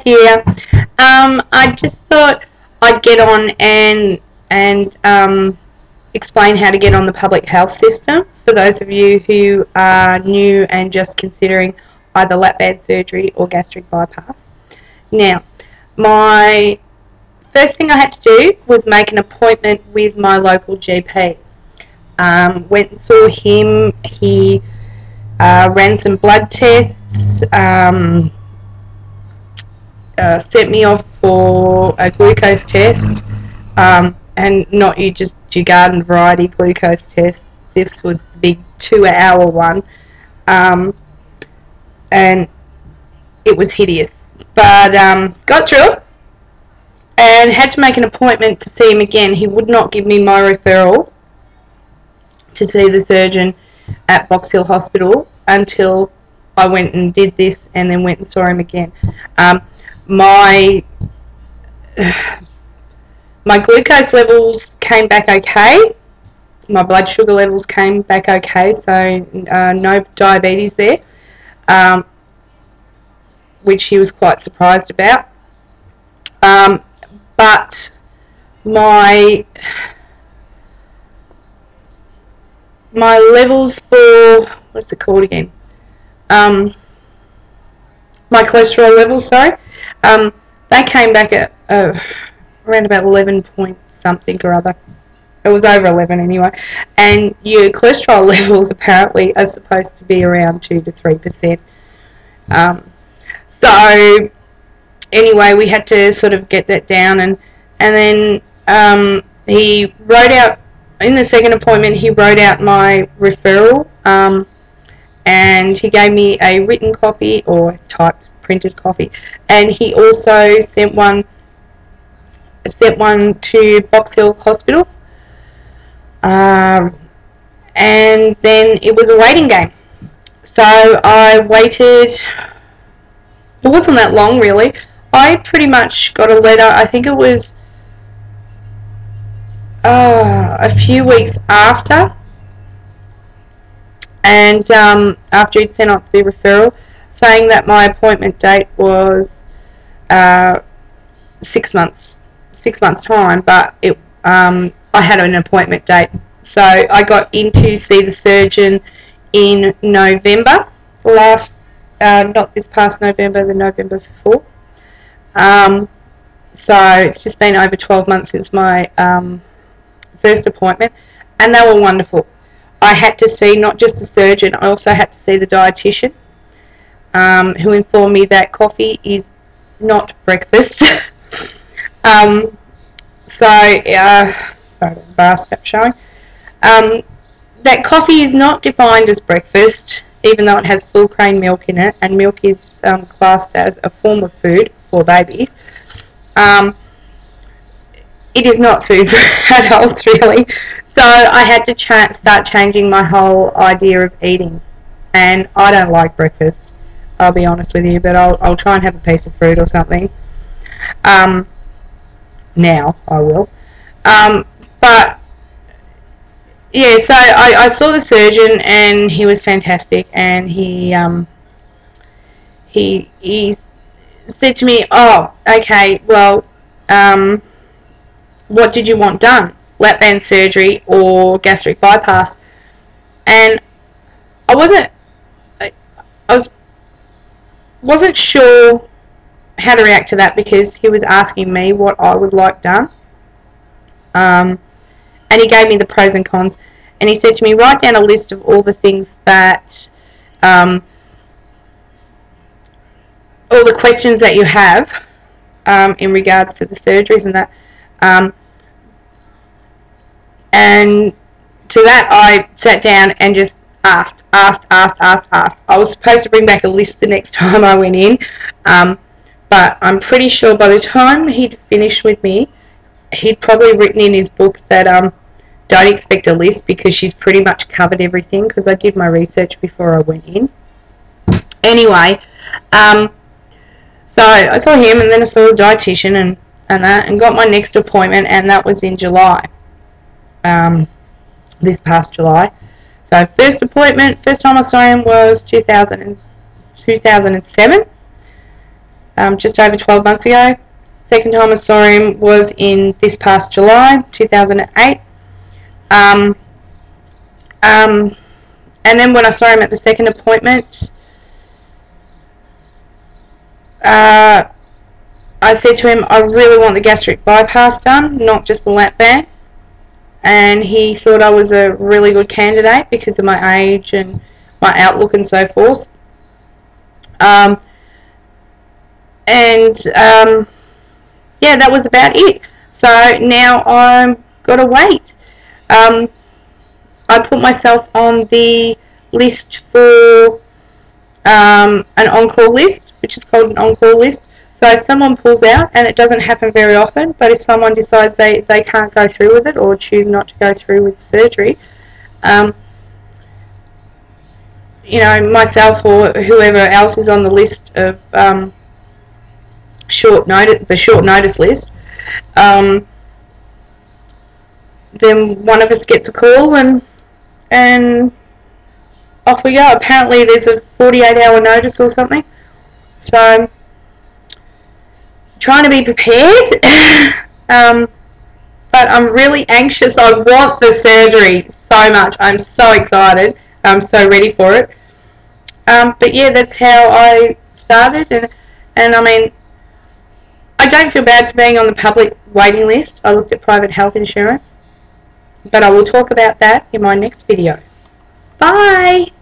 here. I just thought I'd get on and explain how to get on the public health system for those of you who are new and just considering either lap band surgery or gastric bypass. Now, my first thing I had to do was make an appointment with my local GP. Went and saw him. He ran some blood tests, sent me off for a glucose test, and not just your garden variety glucose test. This was the big 2-hour one, and it was hideous, but got through it and had to make an appointment to see him again. He would not give me my referral to see the surgeon at Box Hill Hospital until I went and did this and then went and saw him again. My glucose levels came back okay. My blood sugar levels came back okay, so no diabetes there, which he was quite surprised about. But my levels for, what's it called again? My cholesterol levels, sorry, they came back at around about 11 point something or other. It was over 11 anyway. And your cholesterol levels apparently are supposed to be around 2 to 3%. So anyway, we had to sort of get that down, and then he wrote out, in the second appointment, he wrote out my referral, and he gave me a written copy or typed printed copy, and he also sent one to Box Hill Hospital, and then it was a waiting game. So I waited. It wasn't that long really. I pretty much got a letter, I think it was a few weeks after, and after he'd sent off the referral, saying that my appointment date was 6 months time, but I had an appointment date, so I got in to see the surgeon in November last, not this past November, the November before. So it's just been over 12 months since my first appointment, and they were wonderful. I had to see not just the surgeon, I also had to see the dietitian, who informed me that coffee is not breakfast. Sorry, the bar stopped showing. That coffee is not defined as breakfast, even though it has full cream milk in it, and milk is classed as a form of food for babies. It is not food for adults, really. So I had to start changing my whole idea of eating, and I don't like breakfast, I'll be honest with you, but I'll try and have a piece of fruit or something. Now I will. But yeah, so I saw the surgeon, and he was fantastic, and he said to me, "Oh, okay, well, what did you want done? Lap band surgery or gastric bypass?" And I wasn't sure how to react to that, because he was asking me what I would like done. And he gave me the pros and cons, and he said to me, write down a list of all the things that, all the questions that you have in regards to the surgeries and that. And to that I sat down and just asked. I was supposed to bring back a list the next time I went in, but I'm pretty sure by the time he'd finished with me, he'd probably written in his books that don't expect a list, because she's pretty much covered everything, because I did my research before I went in. Anyway, so I saw him, and then I saw the dietitian and got my next appointment, and that was in July, this past July. So first appointment, first time I saw him was 2007. just over 12 months ago. Second time I saw him was in this past July 2008. And then when I saw him at the second appointment, I said to him, I really want the gastric bypass done, not just the lap band. And he thought I was a really good candidate because of my age and my outlook and so forth. Yeah, that was about it. So now I've got to wait. I put myself on the list for an on-call list, which is called an on-call list. So if someone pulls out, and it doesn't happen very often, but if someone decides they can't go through with it or choose not to go through with surgery, you know, myself or whoever else is on the list of the short notice list, then one of us gets a call and off we go. Apparently there's a 48-hour notice or something. So trying to be prepared. But I'm really anxious. I want the surgery so much. I'm so excited. I'm so ready for it. But yeah, that's how I started. And I mean, I don't feel bad for being on the public waiting list. I looked at private health insurance. But I will talk about that in my next video. Bye!